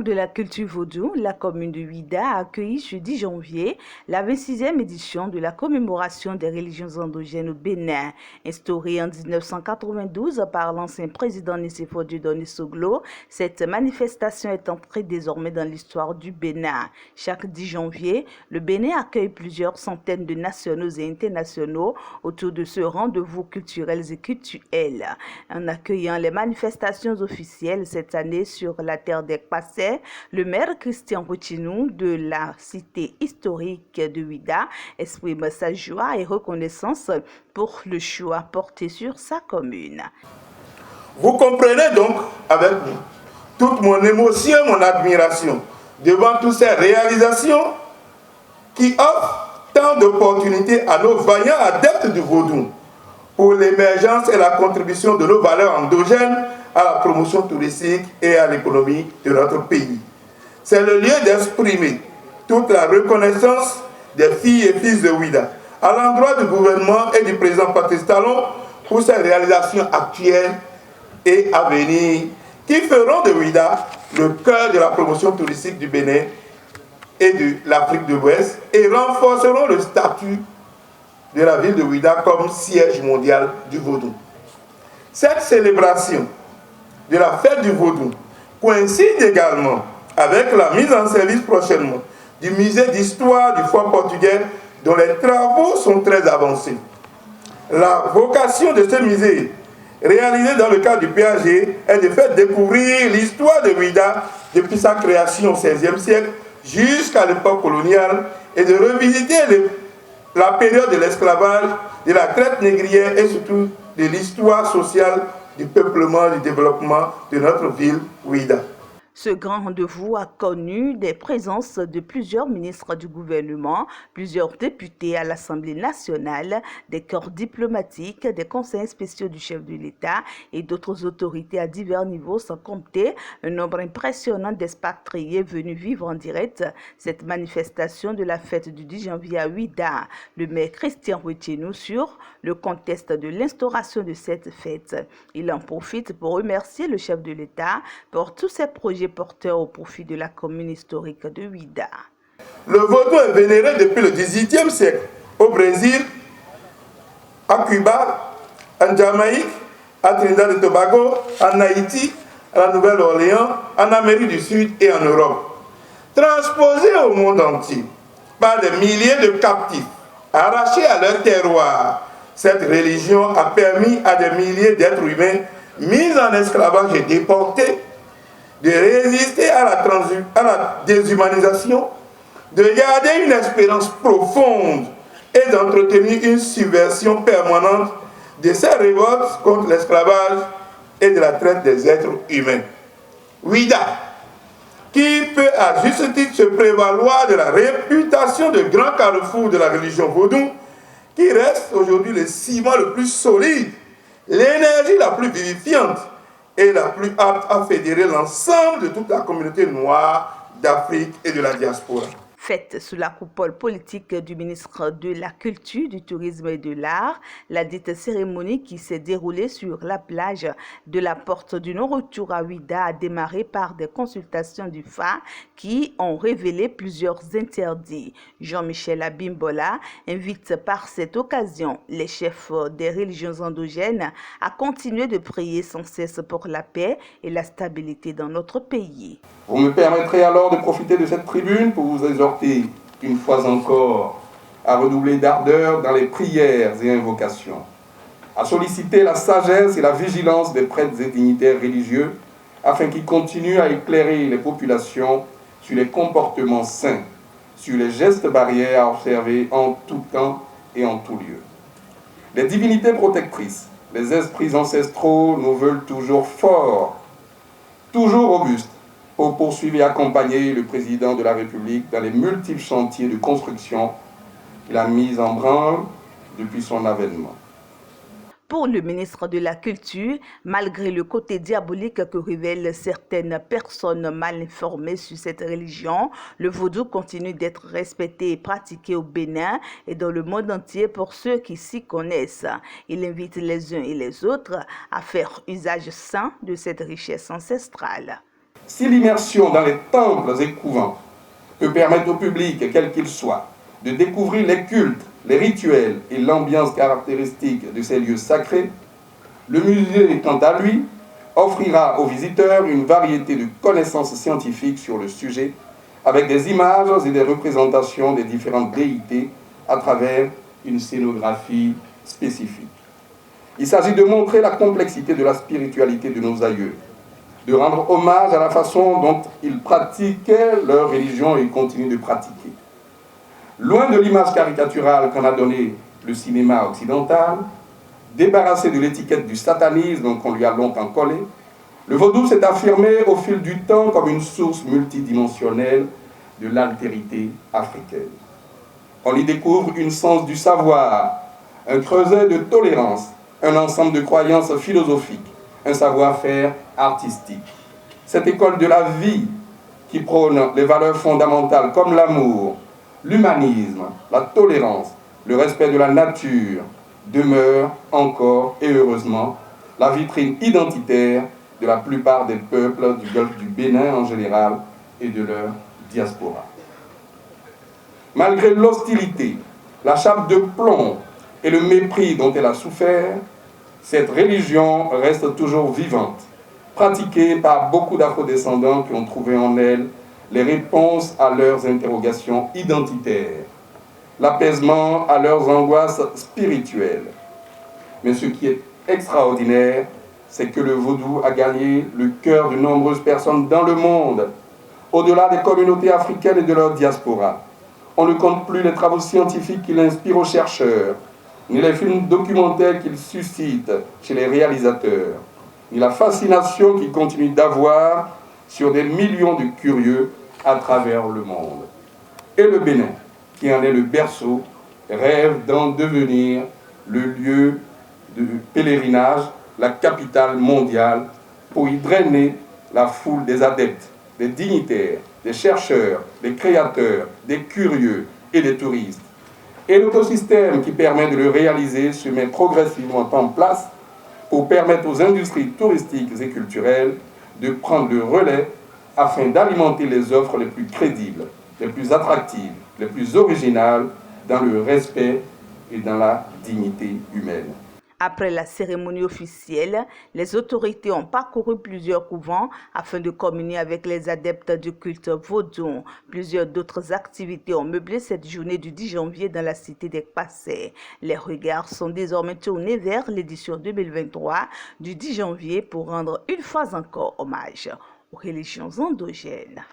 de la culture vaudou, la commune de Ouidah a accueilli ce 10 janvier la 26e édition de la commémoration des religions endogènes au Bénin. Instaurée en 1992 par l'ancien président Nicéphore Dieudonné Soglo, cette manifestation est entrée désormais dans l'histoire du Bénin. Chaque 10 janvier, le Bénin accueille plusieurs centaines de nationaux et internationaux autour de ce rendez-vous culturel et cultuel. En accueillant les manifestations officielles cette année sur la terre des Passais, le maire Christian Routinou de la cité historique de Ouidah exprime sa joie et reconnaissance pour le choix porté sur sa commune. Vous comprenez donc avec toute mon émotion, mon admiration devant toutes ces réalisations qui offrent tant d'opportunités à nos vaillants adeptes du vaudou pour l'émergence et la contribution de nos valeurs endogènes à la promotion touristique et à l'économie de notre pays. C'est le lieu d'exprimer toute la reconnaissance des filles et fils de Ouidah à l'endroit du gouvernement et du président Patrice Talon pour ces réalisations actuelles et à venir qui feront de Ouidah le cœur de la promotion touristique du Bénin et de l'Afrique de l'Ouest et renforceront le statut de la ville de Ouidah comme siège mondial du vaudou. Cette célébration de la fête du vaudou coïncide également avec la mise en service prochainement du musée d'histoire du fort portugais dont les travaux sont très avancés. La vocation de ce musée, réalisé dans le cadre du PAG, est de faire découvrir l'histoire de Ouidah depuis sa création au XVIe siècle jusqu'à l'époque coloniale et de revisiter la période de l'esclavage, de la traite négrière et surtout de l'histoire sociale du peuplement et du développement de notre ville, Ouidah. Ce grand rendez-vous a connu des présences de plusieurs ministres du gouvernement, plusieurs députés à l'Assemblée nationale, des corps diplomatiques, des conseillers spéciaux du chef de l'État et d'autres autorités à divers niveaux, sans compter un nombre impressionnant d'expatriés venus vivre en direct cette manifestation de la fête du 10 janvier à Ouidah. Le maire Christian Routinou sur le contexte de l'instauration de cette fête. Il en profite pour remercier le chef de l'État pour tous ses projets porteur au profit de la commune historique de Ouidah. Le vaudou est vénéré depuis le XVIIIe siècle au Brésil, à Cuba, en Jamaïque, à Trinidad et Tobago, en Haïti, à la Nouvelle-Orléans, en Amérique du Sud et en Europe. Transposé au monde entier par des milliers de captifs arrachés à leur terroir, cette religion a permis à des milliers d'êtres humains mis en esclavage et déportés de résister à la déshumanisation, de garder une espérance profonde et d'entretenir une subversion permanente de ces révoltes contre l'esclavage et de la traite des êtres humains. Ouidah, qui peut à juste titre se prévaloir de la réputation de grand carrefour de la religion vaudou, qui reste aujourd'hui le ciment le plus solide, l'énergie la plus vivifiante, et la plus apte à fédérer l'ensemble de toute la communauté noire d'Afrique et de la diaspora. Faite sous la coupole politique du ministre de la Culture, du Tourisme et de l'Art, la dite cérémonie qui s'est déroulée sur la plage de la Porte du Non-Retour à Ouidah a démarré par des consultations du FA qui ont révélé plusieurs interdits. Jean-Michel Abimbola invite par cette occasion les chefs des religions endogènes à continuer de prier sans cesse pour la paix et la stabilité dans notre pays. Vous me permettrez alors de profiter de cette tribune pour vous exhorter une fois encore à redoubler d'ardeur dans les prières et invocations, à solliciter la sagesse et la vigilance des prêtres et dignitaires religieux afin qu'ils continuent à éclairer les populations sur les comportements sains, sur les gestes barrières à observer en tout temps et en tout lieu. Les divinités protectrices, les esprits ancestraux nous veulent toujours forts, toujours robustes, pour poursuivre et accompagner le président de la République dans les multiples chantiers de construction qu'il a mis en branle depuis son avènement. Pour le ministre de la Culture, malgré le côté diabolique que révèlent certaines personnes mal informées sur cette religion, le vaudou continue d'être respecté et pratiqué au Bénin et dans le monde entier pour ceux qui s'y connaissent. Il invite les uns et les autres à faire usage sain de cette richesse ancestrale. Si l'immersion dans les temples et couvents peut permettre au public, quel qu'il soit, de découvrir les cultes, les rituels et l'ambiance caractéristique de ces lieux sacrés, le musée, quant à lui, offrira aux visiteurs une variété de connaissances scientifiques sur le sujet, avec des images et des représentations des différentes déités à travers une scénographie spécifique. Il s'agit de montrer la complexité de la spiritualité de nos aïeux, de rendre hommage à la façon dont ils pratiquaient leur religion et continuent de pratiquer. Loin de l'image caricaturale qu'en a donnée le cinéma occidental, débarrassé de l'étiquette du satanisme qu'on lui a longtemps collée, le vaudou s'est affirmé au fil du temps comme une source multidimensionnelle de l'altérité africaine. On y découvre une sens du savoir, un creuset de tolérance, un ensemble de croyances philosophiques, un savoir-faire artistique. Cette école de la vie qui prône les valeurs fondamentales comme l'amour, l'humanisme, la tolérance, le respect de la nature, demeure encore et heureusement la vitrine identitaire de la plupart des peuples du golfe du Bénin en général et de leur diaspora. Malgré l'hostilité, la chape de plomb et le mépris dont elle a souffert, cette religion reste toujours vivante, pratiquée par beaucoup d'afrodescendants qui ont trouvé en elle les réponses à leurs interrogations identitaires, l'apaisement à leurs angoisses spirituelles. Mais ce qui est extraordinaire, c'est que le vaudou a gagné le cœur de nombreuses personnes dans le monde, au-delà des communautés africaines et de leur diaspora. On ne compte plus les travaux scientifiques qu'il inspire aux chercheurs, ni les films documentaires qu'il suscite chez les réalisateurs, ni la fascination qu'il continue d'avoir sur des millions de curieux à travers le monde. Et le Bénin, qui en est le berceau, rêve d'en devenir le lieu de pèlerinage, la capitale mondiale, pour y drainer la foule des adeptes, des dignitaires, des chercheurs, des créateurs, des curieux et des touristes. Et l'écosystème qui permet de le réaliser se met progressivement en place pour permettre aux industries touristiques et culturelles de prendre le relais afin d'alimenter les offres les plus crédibles, les plus attractives, les plus originales dans le respect et dans la dignité humaine. Après la cérémonie officielle, les autorités ont parcouru plusieurs couvents afin de communier avec les adeptes du culte vaudou. Plusieurs d'autres activités ont meublé cette journée du 10 janvier dans la cité d'Ekpassé. Les regards sont désormais tournés vers l'édition 2023 du 10 janvier pour rendre une fois encore hommage aux religions endogènes.